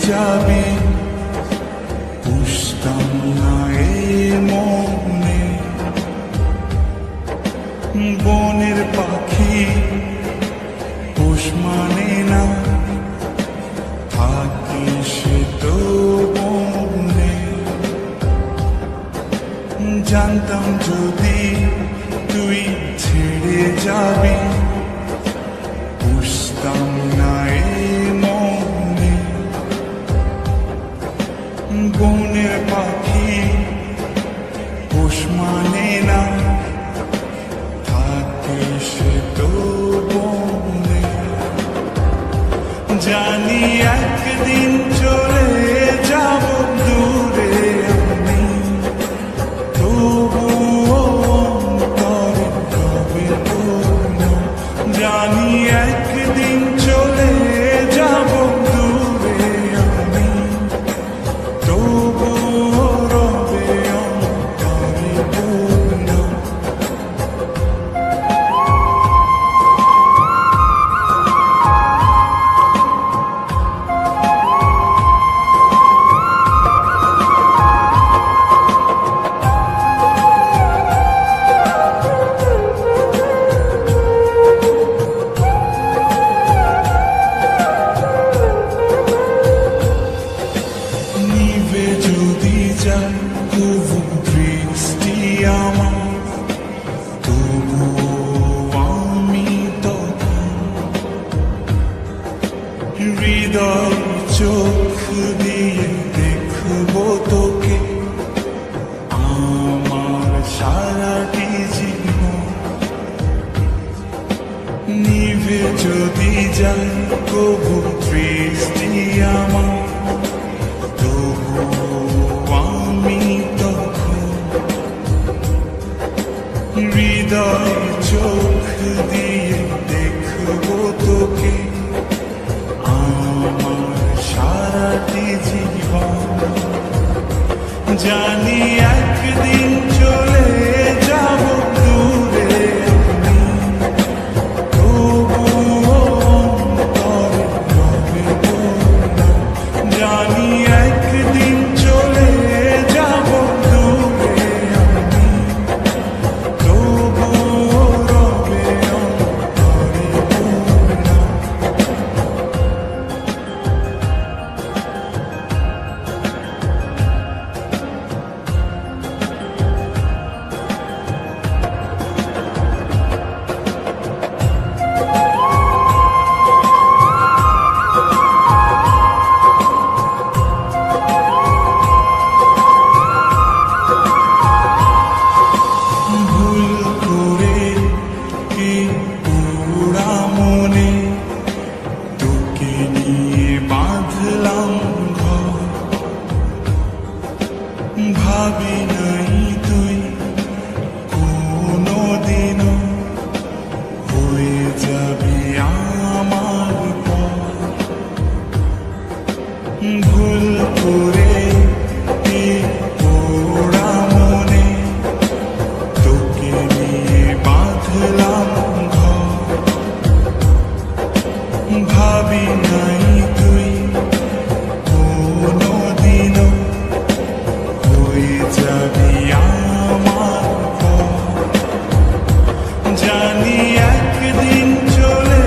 যাবি বুঝতাম না এ মনে বনের পাখি পোষ মানে না থাকি সে তো বনে জানতাম যদি তুই ছেড়ে যাবি বুঝতাম না এ মনে বনের পাখি পোষ মানে না থাকে সে তো বনে জানি একদিন চলে যাব দূরে আমি তবুও অন্তরে কবে পূর্ণ জানি একদিন চলে যাব দূরে আমি তবুও রবে অন্তরে পূর্ণ নিভে যদি যায় তবু দৃষ্টি আমার তবু আমি তখন হৃদয় চোখ দিয়ে দেখব তোকে আমার সারাটি জীবন নিভে যদি যায় তবু দৃষ্টি আমার আমি তখন হৃদয় চোখ দিয়ে দেখব তোকে আমার সারাটি জীবন জানি একদিন চলে যাব দূরে আমি তবুও অন্তরে রবে পূর্ণ জানি একদিন চলে যাব দূরে আমি তবুও রবে অন্তরে পূর্ণ ভুল করে কি পুরা মনে তোকে নিয়ে বাঁধলাম ঘর ভাবি নাই তুই কোনোদিনও হয়ে যাবি আমার পর ভুল করে কি পুরা মনে তোকে নিয়ে বাঁধলাম ঘর ভাবি নাই তুই কোনোদিনও হয়ে যাবি আমার পর জানি একদিন চলে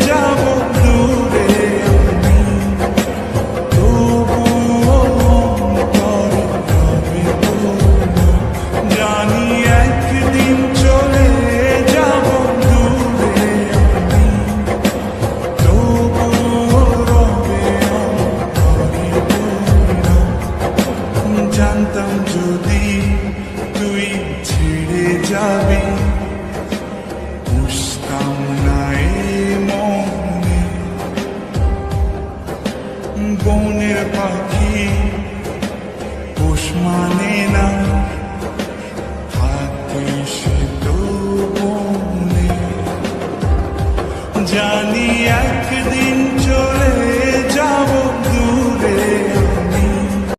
যাব দূরে আমি তবুও অন্তরে রবে পূর্ণ জানি একদিন চলে যাব দূরে আমি তবুও রবে অন্তরে পূর্ণ জানতাম যদি তুই ছেড়ে যাবি বুঝতাম না এ মনে বনের পাখি পোষ মানে না থাকে সে তো বনে জানি একদিন